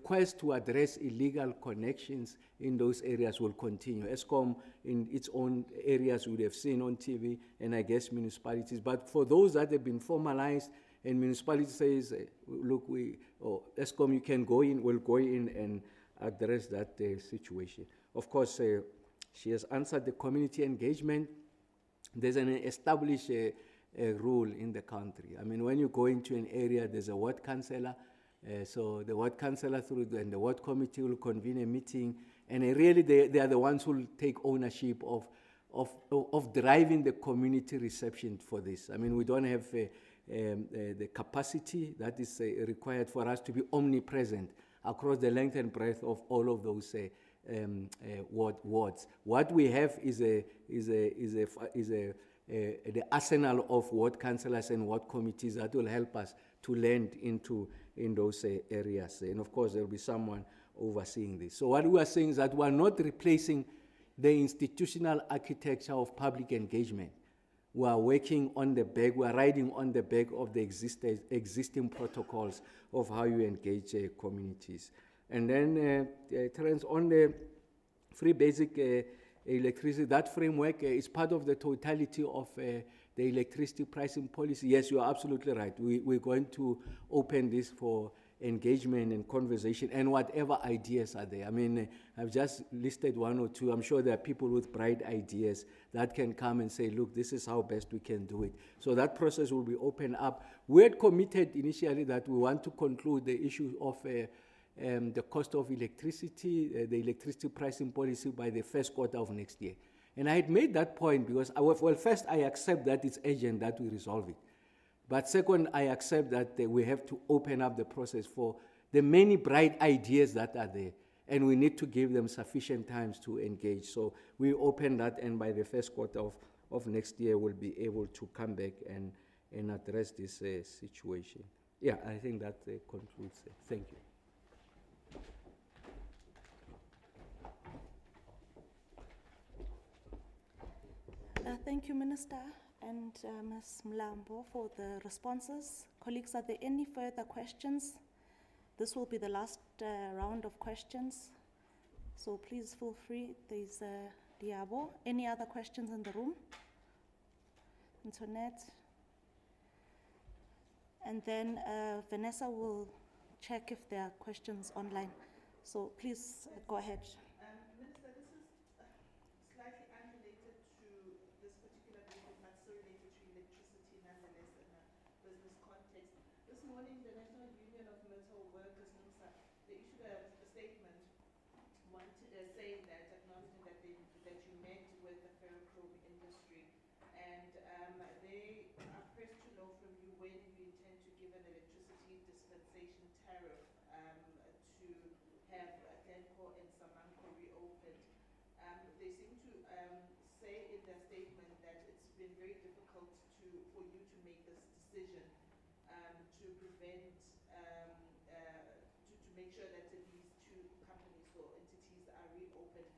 quest to address illegal connections in those areas will continue. ESCOM in its own areas would have seen on TV, and I guess municipalities. But for those that have been formalized, and municipality says, look, ESCOM, you can go in, we'll go in and address that situation. Of course, she has answered the community engagement. There's an established rule in the country. I mean, when you go into an area, there's a ward councillor. So the ward councillor and the ward committee will convene a meeting, and really they are the ones who will take ownership of driving the community reception for this. I mean, we don't have the capacity that is required for us to be omnipresent across the length and breadth of all of those wards. What we have is the arsenal of ward councillors and ward committees that will help us to land in those areas. And of course, there will be someone overseeing this. So what we are saying is that we are not replacing the institutional architecture of public engagement. We are working on the back, we are riding on the back of the existing protocols of how you engage communities. And then, Terence, on the free basic electricity, that framework is part of the totality of the electricity pricing policy. Yes, you are absolutely right. We're going to open this for engagement and conversation and whatever ideas are there. I mean, I've just listed one or two. I'm sure there are people with bright ideas that can come and say, look, this is how best we can do it. So that process will be opened up. We had committed initially that we want to conclude the issue of the cost of electricity, the electricity pricing policy by the first quarter of next year. And I had made that point because, first, I accept that it's urgent that we resolve it. But second, I accept that we have to open up the process for the many bright ideas that are there, and we need to give them sufficient time to engage. So we open that, and by the first quarter of next year, we'll be able to come back and address this situation. Yeah, I think that concludes it. Thank you.
Thank you, Minister and Ms. Mlambo, for the responses. Colleagues, are there any further questions? This will be the last round of questions, so please feel free. There's Diabo. Any other questions in the room? Antoinette? And then Vanessa will check if there are questions online. So please go ahead.
Minister, this is slightly unrelated to this particular briefing, but still related to electricity nonetheless in a business context. This morning, the National Union of Metal Workers, NUMSA, they issued a statement saying that, acknowledging that you met with the ferrochrome industry, and they are pressed to know from you when you intend to give an electricity dispensation tariff to have Glencore and Samanco reopened. They seem to say in their statement that it's been very difficult for you to make this decision to prevent, to make sure that these two companies or entities are reopened.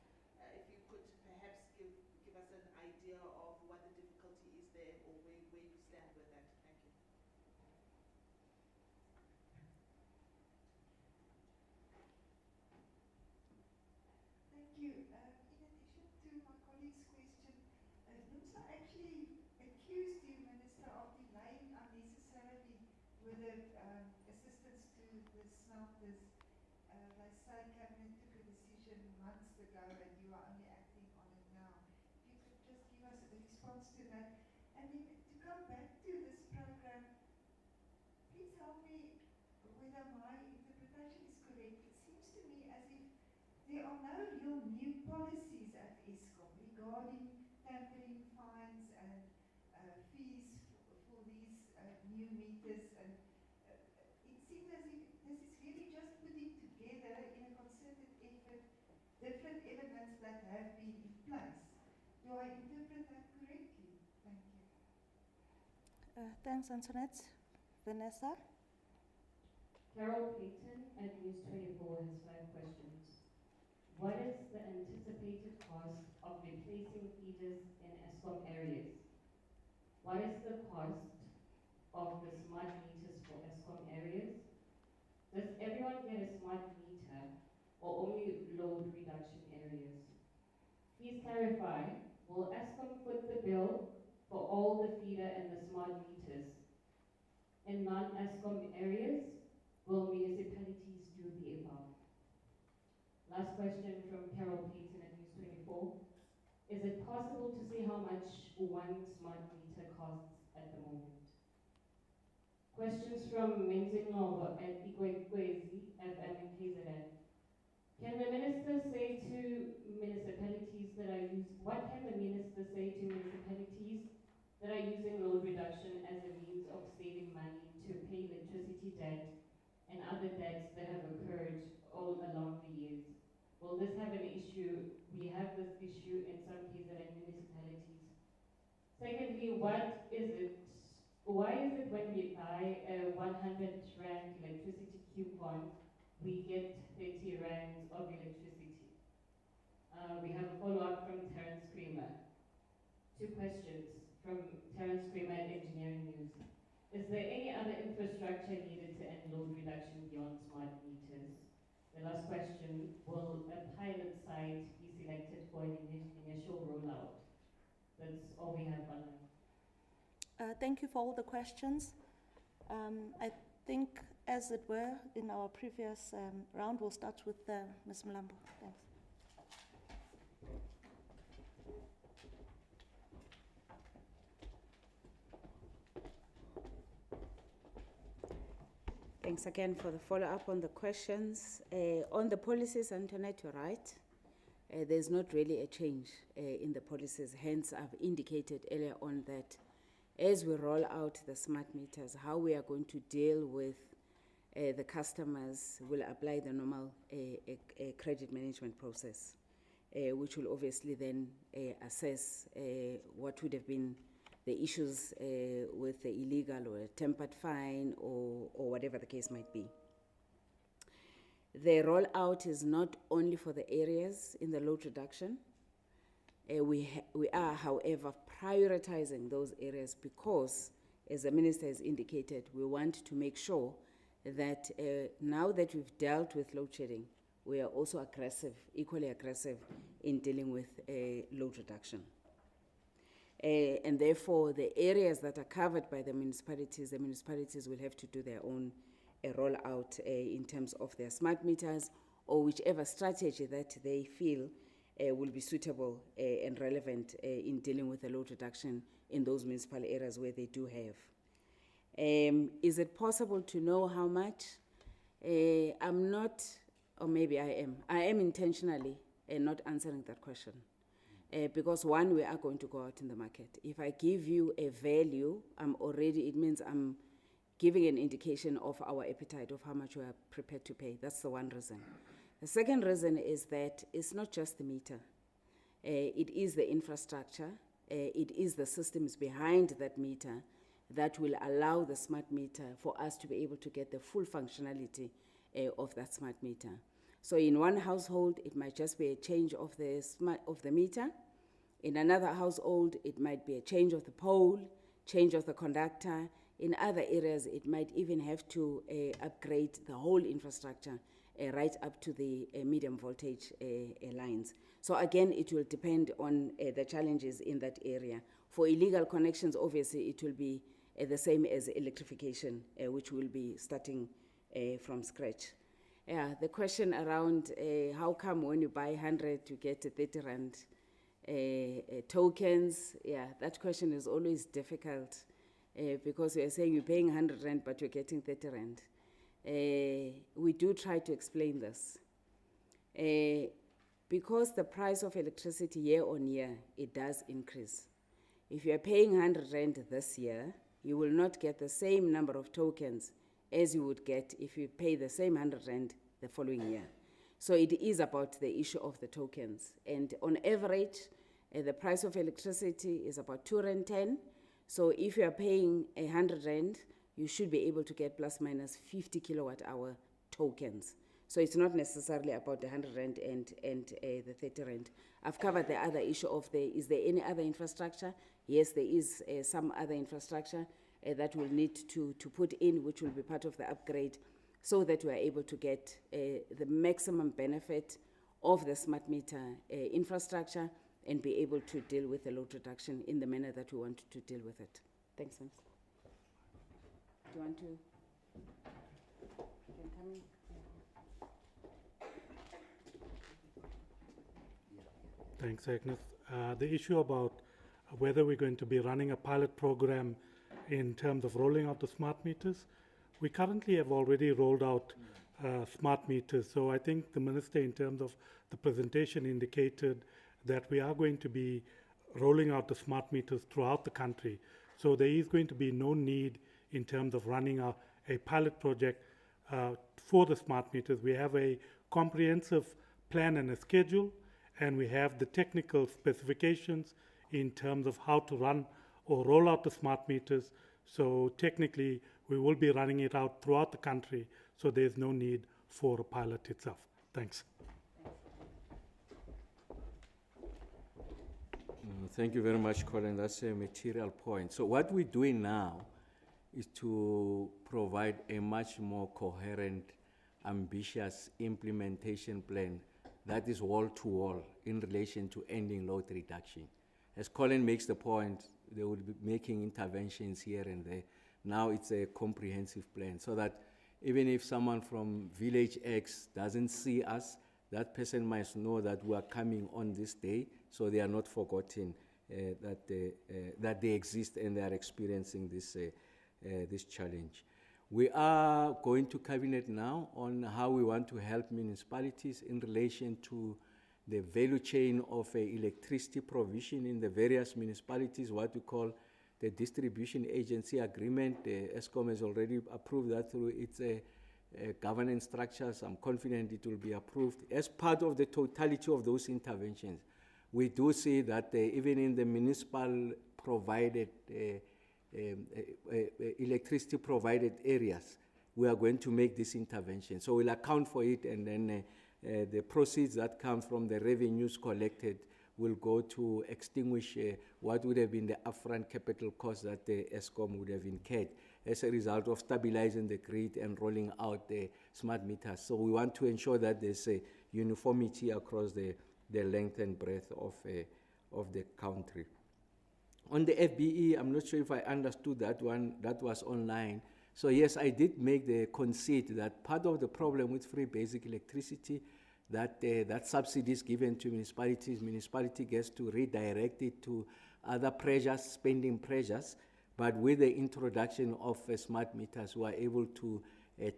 If you could perhaps give us an idea of what the difficulty is there, or where you stand with that. Thank you.
with the assistance to the smelters, they say Cabinet took a decision months ago and you are only acting on it now. If you could just give us a response to that. And then to come back to this program, please help me whether my interpretation is correct. It seems to me as if there are no real new policies at ESCOM regarding tampering fines and fees for these new meters. And it seems as if this is really just putting together in a concerted effort different elements that have been in place. Do I interpret that correctly? Thank you.
Thanks, Antoinette. Vanessa?
Carol Payton at News 24 has 5 questions. What is the anticipated cost of replacing feeders in ESCOM areas? What is the cost of the smart meters for ESCOM areas? Does everyone get a smart meter or only load reduction areas? Please clarify, will ESCOM foot the bill for all the feeder and the smart meters? In non-ESCOM areas, will municipalities do the above? Last question from Carol Payton at News 24. Is it possible to say how much one smart meter costs at the moment? Questions from Menzingovo at Kgosientsho FM in KZN. Can the minister say to municipalities that are what can the minister say to municipalities that are using load reduction as a means of saving money to pay electricity debt and other debts that have occurred all along the years? Will this have an issue? We have this issue in some KZN municipalities. Secondly, why is it when we buy a 100 Rand electricity coupon, we get 30 Rand of electricity? We have a follow-up from Terence Kramer. 2 questions from Terence Kramer at Engineering News. Is there any other infrastructure needed to end load reduction beyond smart meters? The last question, will a pilot site be selected for an initial rollout? That's all we have online.
Thank you for all the questions. I think, as it were, in our previous round, we'll start with Ms. Mlambo. Thanks.
Thanks again for the follow-up on the questions. On the policies, Antoinette, you're right. There's not really a change in the policies. Hence, I've indicated earlier on that as we roll out the smart meters, how we are going to deal with the customers will apply the normal credit management process, which will obviously then assess what would have been the issues with the illegal or a tempered fine or whatever the case might be. The rollout is not only for the areas in the load reduction. We are, however, prioritizing those areas because, as the Minister has indicated, we want to make sure that now that we've dealt with load shedding, we are also aggressive, equally aggressive in dealing with load reduction. And therefore, the areas that are covered by the municipalities will have to do their own rollout in terms of their smart meters or whichever strategy that they feel will be suitable and relevant in dealing with the load reduction in those municipal areas where they do have. Is it possible to know how much? I'm not, or maybe I am. I am intentionally not answering that question. Because one, we are going to go out in the market. If I give you a value, it means I'm giving an indication of our appetite of how much we are prepared to pay. That's the one reason. The second reason is that it's not just the meter. It is the infrastructure. It is the systems behind that meter that will allow the smart meter for us to be able to get the full functionality of that smart meter. So in one household, it might just be a change of the meter. In another household, it might be a change of the pole, change of the conductor. In other areas, it might even have to upgrade the whole infrastructure right up to the medium voltage lines. So again, it will depend on the challenges in that area. For illegal connections, obviously, it will be the same as electrification, which will be starting from scratch. Yeah, the question around how come when you buy 100 you get 30 rand tokens, yeah, that question is always difficult because you're saying you're paying 100 rand but you're getting 30 rand. We do try to explain this. Because the price of electricity year on year, it does increase. If you're paying 100 rand this year, you will not get the same number of tokens as you would get if you pay the same 100 rand the following year. So it is about the issue of the tokens. And on average, the price of electricity is about 2.10 rand. So if you are paying 100 rand, you should be able to get plus minus 50 kilowatt hour tokens. So it's not necessarily about the 100 rand and the 30 rand. I've covered the other issue of is there any other infrastructure? Yes, there is some other infrastructure that we'll need to put in, which will be part of the upgrade, so that we are able to get the maximum benefit of the smart meter infrastructure and be able to deal with the load reduction in the manner that we want to deal with it. Thanks, Minister. Do you want to? You can come in.
Thanks, Agnes. The issue about whether we're going to be running a pilot program in terms of rolling out the smart meters, we currently have already rolled out smart meters. So I think the Minister, in terms of the presentation, indicated that we are going to be rolling out the smart meters throughout the country. So there is going to be no need in terms of running a pilot project for the smart meters. We have a comprehensive plan and a schedule, and we have the technical specifications in terms of how to run or roll out the smart meters. So technically, we will be running it out throughout the country, so there's no need for a pilot itself. Thanks.
Thank you very much, Colin. That's a material point. So what we're doing now is to provide a much more coherent, ambitious implementation plan that is wall-to-wall in relation to ending load reduction. As Colin makes the point, they will be making interventions here and there. Now it's a comprehensive plan, so that even if someone from village X doesn't see us, that person must know that we are coming on this day, so they are not forgotten that they exist and they are experiencing this challenge. We are going to cabinet now on how we want to help municipalities in relation to the value chain of electricity provision in the various municipalities, what we call the distribution agency agreement. ESCOM has already approved that through its governance structures. I'm confident it will be approved. As part of the totality of those interventions, we do see that even in the municipal provided electricity provided areas, we are going to make this intervention. So we'll account for it, and then the proceeds that come from the revenues collected will go to extinguish what would have been the upfront capital cost that the ESCOM would have incurred as a result of stabilizing the grid and rolling out the smart meters. So we want to ensure that there's a uniformity across the length and breadth of the country. On the FBE, I'm not sure if I understood that one, that was online. So yes, I did make the conceit that part of the problem with free basic electricity, that subsidies given to municipalities, municipality gets to redirect it to other pressures, spending pressures, but with the introduction of smart meters, we are able to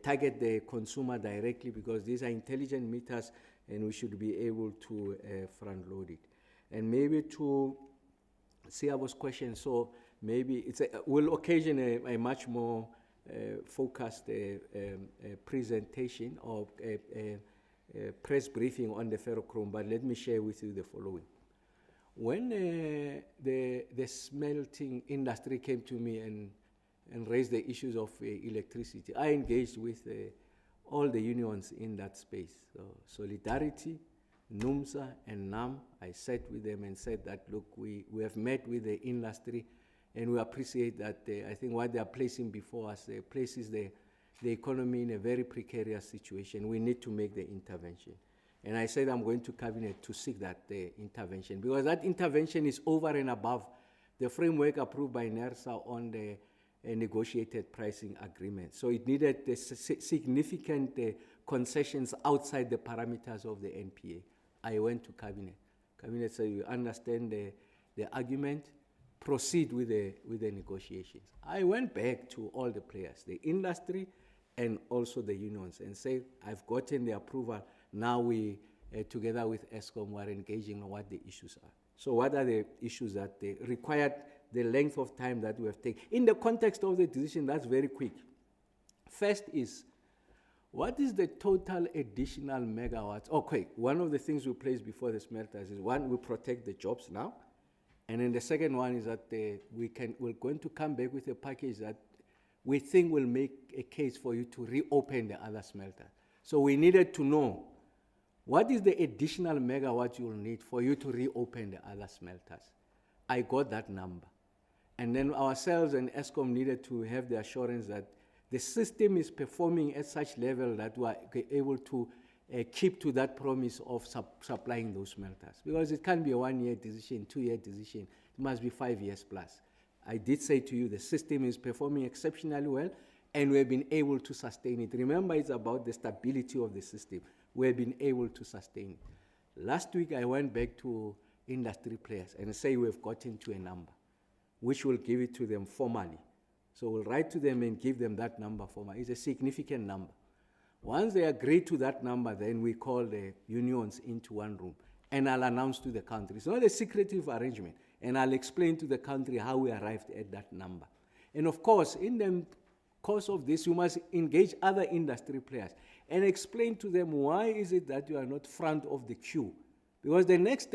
target the consumer directly, because these are intelligent meters and we should be able to front load it. And maybe to Siabo's question, so maybe will occasion a much more focused presentation or press briefing on the ferrochrome, but let me share with you the following. When the smelting industry came to me and raised the issues of electricity, I engaged with all the unions in that space. So Solidarity, NUMSA and NAM, I sat with them and said that, look, we have met with the industry and we appreciate that I think what they are placing before us places the economy in a very precarious situation. We need to make the intervention. And I said I'm going to cabinet to seek that intervention, because that intervention is over and above the framework approved by NERSA on the a negotiated pricing agreement. So it needed significant concessions outside the parameters of the NPA. I went to Cabinet. Cabinet said, you understand the argument, proceed with the negotiations. I went back to all the players, the industry and also the unions, and say, I've gotten the approval. Now we, together with ESCOM, we are engaging on what the issues are. So what are the issues that they required the length of time that we have taken? In the context of the decision, that's very quick. First is, what is the total additional megawatts? Okay, one of the things we place before the smelters is, one, we protect the jobs now. And then the second one is that we're going to come back with a package that we think will make a case for you to reopen the other smelter. So we needed to know what is the additional megawatt you will need for you to reopen the other smelters. I got that number. And then ourselves and ESCOM needed to have the assurance that the system is performing at such level that we are able to keep to that promise of supplying those smelters. Because it can't be a 1-year decision, 2-year decision. It must be 5 years plus. I did say to you the system is performing exceptionally well, and we have been able to sustain it. Remember, it's about the stability of the system. We have been able to sustain it. Last week, I went back to industry players and say we have gotten to a number, which will give it to them formally. So we'll write to them and give them that number formally. It's a significant number. Once they agree to that number, then we call the unions into one room, and I'll announce to the country. It's not a secretive arrangement, and I'll explain to the country how we arrived at that number. And of course, in the course of this, you must engage other industry players and explain to them why is it that you are not front of the queue. Because the next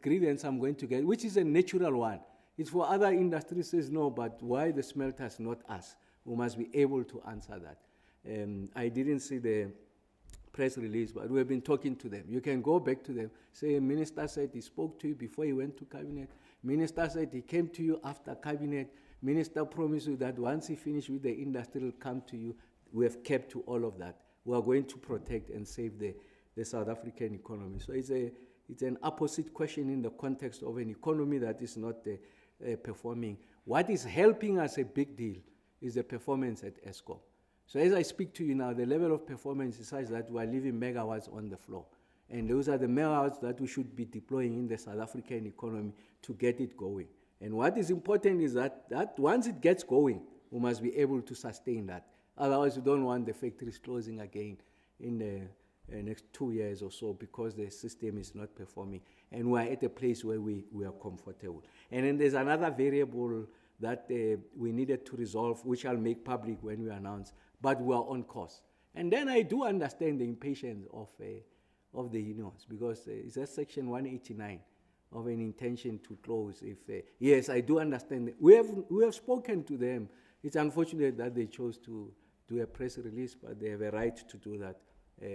grievance I'm going to get, which is a natural one, is for other industries, says no, but why the smelters, not us? We must be able to answer that. I didn't see the press release, but we've been talking to them. You can go back to them, say, Minister said he spoke to you before he went to Cabinet. Minister said he came to you after Cabinet. Minister promised you that once he finished with the industry, he'll come to you. We have kept to all of that. We are going to protect and save the South African economy. So it's an opposite question in the context of an economy that is not performing. What is helping us a big deal is the performance at ESCOM. So as I speak to you now, the level of performance is such that we are leaving megawatts on the floor. And those are the megawatts that we should be deploying in the South African economy to get it going. And what is important is that once it gets going, we must be able to sustain that. Otherwise, we don't want the factories closing again in the next 2 years or so because the system is not performing. And we are at a place where we are comfortable. And then there's another variable that we needed to resolve, which I'll make public when we announce, but we are on course. And then I do understand the impatience of the unions, because it's a section 189 of an intention to close. Yes, I do understand. We have spoken to them. It's unfortunate that they chose to do a press release, but they have a right to do that.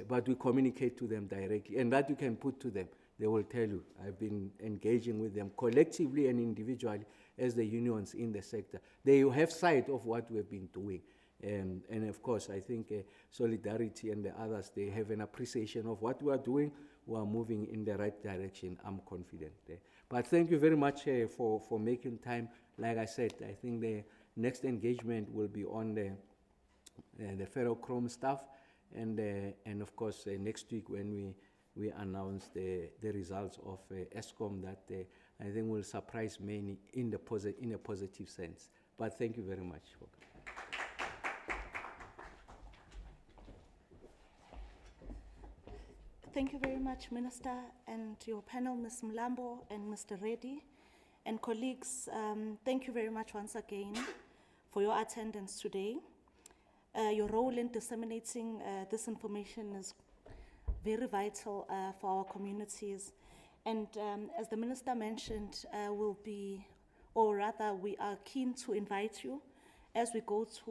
But we communicate to them directly, and that you can put to them. They will tell you. I've been engaging with them collectively and individually as the unions in the sector. They have sight of what we've been doing. And of course, I think Solidarity and the others, they have an appreciation of what we are doing. We are moving in the right direction, I'm confident. But thank you very much for making time. Like I said, I think the next engagement will be on the ferrochrome stuff. And of course, next week when we announce the results of ESCOM, that I think will surprise many in a positive sense. But thank you very much.
Thank you very much, Minister, and your panel, Ms. Mlambo and Mr. Reddy. And colleagues, thank you very much once again for your attendance today. Your role in disseminating this information is very vital for our communities. And as the Minister mentioned, we are keen to invite you as we go to